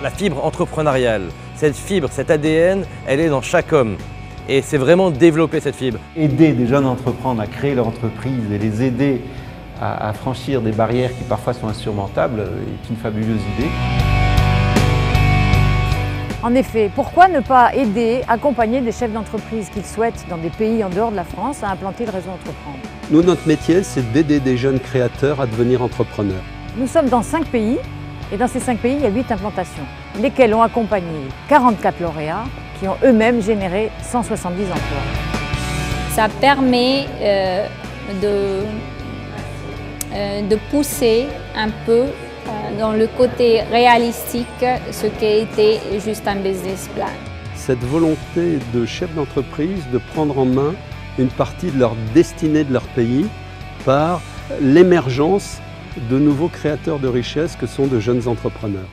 La fibre entrepreneuriale, cette fibre, cet ADN, elle est dans chaque homme. Et c'est vraiment développer cette fibre. Aider des jeunes à entreprendre, à créer leur entreprise et les aider à franchir des barrières qui parfois sont insurmontables est une fabuleuse idée. En effet, pourquoi ne pas aider, accompagner des chefs d'entreprise qu'ils souhaitent dans des pays en dehors de la France à implanter le réseau Entreprendre? Nous, notre métier, c'est d'aider des jeunes créateurs à devenir entrepreneurs. Nous sommes dans 5 pays et dans ces 5 pays, il y a 8 implantations, lesquelles ont accompagné 44 lauréats qui ont eux-mêmes généré 170 emplois. Ça permet de pousser un peu dans le côté réalistique ce qui a été juste un business plan. Cette volonté de chefs d'entreprise de prendre en main une partie de leur destinée de leur pays par l'émergence de nouveaux créateurs de richesse que sont de jeunes entrepreneurs.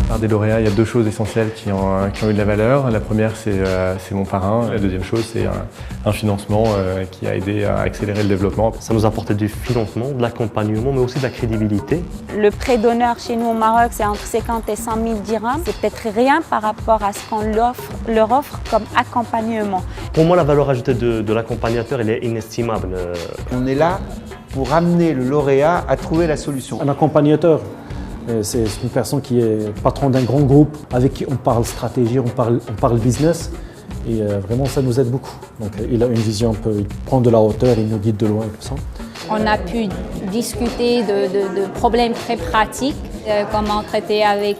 Par des lauréats, il y a 2 choses essentielles qui ont eu de la valeur. La première, c'est mon parrain. La deuxième chose, c'est un financement qui a aidé à accélérer le développement. Ça nous a apporté du financement, de l'accompagnement, mais aussi de la crédibilité. Le prêt d'honneur chez nous au Maroc, c'est entre 50 et 100 000 dirhams. C'est peut-être rien par rapport à ce qu'on leur offre comme accompagnement. Pour moi, la valeur ajoutée de l'accompagnateur, elle est inestimable. On est là pour amener le lauréat à trouver la solution. Un accompagnateur, c'est une personne qui est patron d'un grand groupe, avec qui on parle stratégie, on parle business. Et vraiment, ça nous aide beaucoup. Donc, il a une vision, il prend de la hauteur, il nous guide de loin et tout ça. On a pu discuter de problèmes très pratiques, comment traiter avec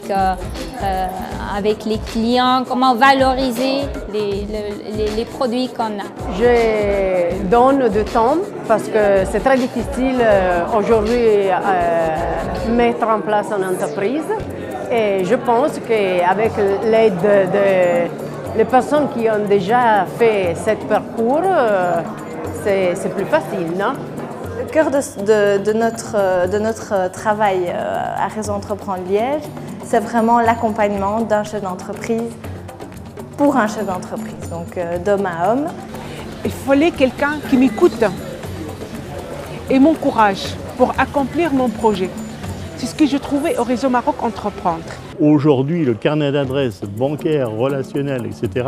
les clients, comment valoriser les produits qu'on a. Je donne du temps parce que c'est très difficile aujourd'hui mettre en place une entreprise. Et je pense qu'avec l'aide des personnes qui ont déjà fait ce parcours, c'est plus facile, non? Le cœur de notre travail à Réseau Entreprendre Liège, c'est vraiment l'accompagnement d'un chef d'entreprise pour un chef d'entreprise, donc d'homme à homme. Il fallait quelqu'un qui m'écoute et m'encourage pour accomplir mon projet. C'est ce que je trouvais au Réseau Maroc Entreprendre. Aujourd'hui, le carnet d'adresses bancaire, relationnel, etc.,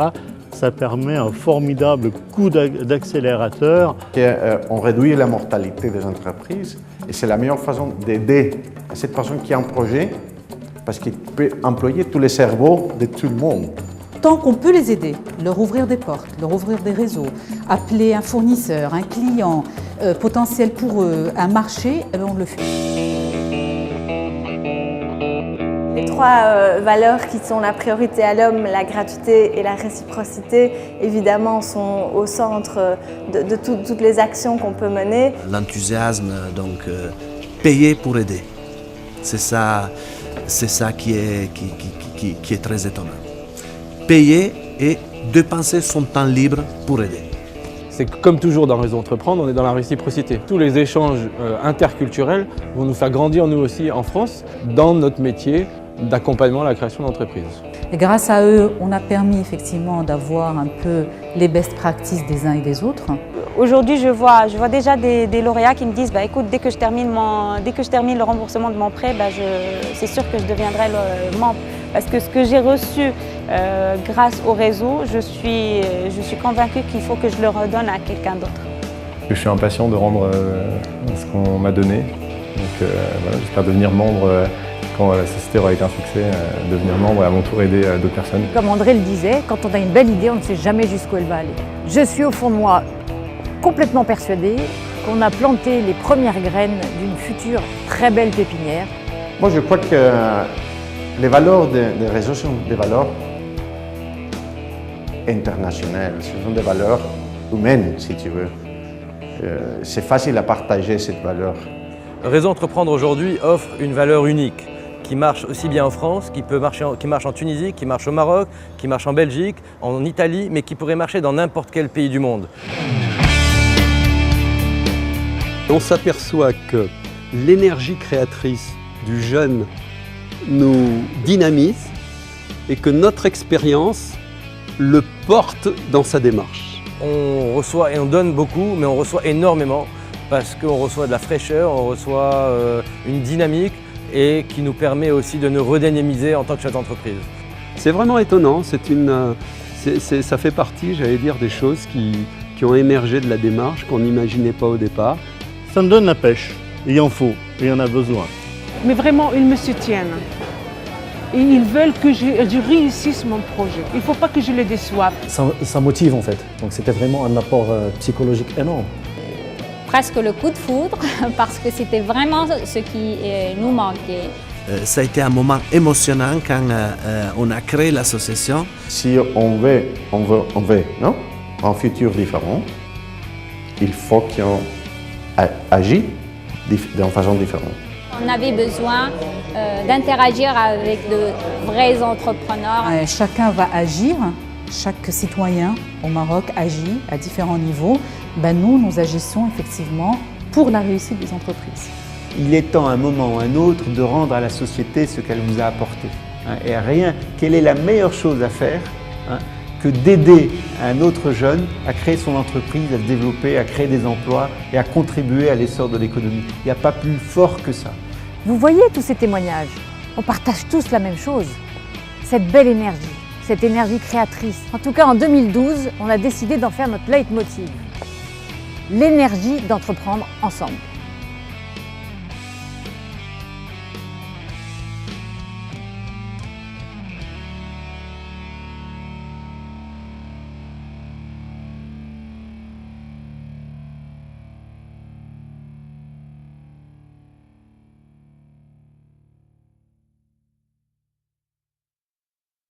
ça permet un formidable coup d'accélérateur. On réduit la mortalité des entreprises et c'est la meilleure façon d'aider cette personne qui a un projet parce qu'il peut employer tous les cerveaux de tout le monde. Tant qu'on peut les aider, leur ouvrir des portes, leur ouvrir des réseaux, appeler un fournisseur, un client potentiel pour eux, un marché, on le fait. Les 3 valeurs qui sont la priorité à l'homme, la gratuité et la réciprocité, évidemment, sont au centre de toutes les actions qu'on peut mener. L'enthousiasme, donc payer pour aider, c'est ça qui est très étonnant. Payer et dépenser son temps libre pour aider. C'est comme toujours dans Réseau Entreprendre, on est dans la réciprocité. Tous les échanges interculturels vont nous faire grandir nous aussi en France dans notre métier d'accompagnement à la création d'entreprises. Et grâce à eux, on a permis effectivement d'avoir un peu les best practices des uns et des autres. Aujourd'hui, je vois déjà des lauréats qui me disent écoute, dès que je termine le remboursement de mon prêt, c'est sûr que je deviendrai le membre. Parce que ce que j'ai reçu grâce au réseau, je suis convaincue qu'il faut que je le redonne à quelqu'un d'autre. Je suis impatient de rendre ce qu'on m'a donné. Donc voilà, j'espère devenir membre quand la société aura été un succès, devenir membre et à mon tour aider d'autres personnes. Comme André le disait, quand on a une belle idée, on ne sait jamais jusqu'où elle va aller. Je suis au fond de moi complètement persuadée qu'on a planté les premières graines d'une future très belle pépinière. Moi, je crois que les valeurs des réseaux sont des valeurs internationales, ce sont des valeurs humaines, si tu veux. C'est facile à partager cette valeur. Réseau Entreprendre aujourd'hui offre une valeur unique qui marche aussi bien en France, qui marche en Tunisie, qui marche au Maroc, qui marche en Belgique, en Italie, mais qui pourrait marcher dans n'importe quel pays du monde. On s'aperçoit que l'énergie créatrice du jeune nous dynamise et que notre expérience le porte dans sa démarche. On reçoit et on donne beaucoup, mais on reçoit énormément parce qu'on reçoit de la fraîcheur, on reçoit une dynamique, et qui nous permet aussi de nous redynamiser en tant que chef d'entreprise. C'est vraiment étonnant, ça fait partie, j'allais dire, des choses qui ont émergé de la démarche, qu'on n'imaginait pas au départ. Ça me donne la pêche, il en faut, il y en a besoin. Mais vraiment, ils me soutiennent. Et ils veulent que je réussisse mon projet. Il ne faut pas que je les déçoive. Ça motive en fait, donc c'était vraiment un apport psychologique énorme. Presque le coup de foudre, parce que c'était vraiment ce qui nous manquait. Ça a été un moment émotionnant quand on a créé l'association. Si on veut non, un futur différent, il faut qu'on agisse d'une façon différente. On avait besoin d'interagir avec de vrais entrepreneurs. Chacun va agir, chaque citoyen au Maroc agit à différents niveaux. Nous agissons effectivement pour la réussite des entreprises. Il est temps, à un moment ou à un autre, de rendre à la société ce qu'elle vous a apporté. Et rien, quelle est la meilleure chose à faire que d'aider un autre jeune à créer son entreprise, à se développer, à créer des emplois et à contribuer à l'essor de l'économie. Il n'y a pas plus fort que ça. Vous voyez tous ces témoignages, on partage tous la même chose, cette belle énergie, cette énergie créatrice. En tout cas, en 2012, on a décidé d'en faire notre leitmotiv. L'énergie d'entreprendre ensemble.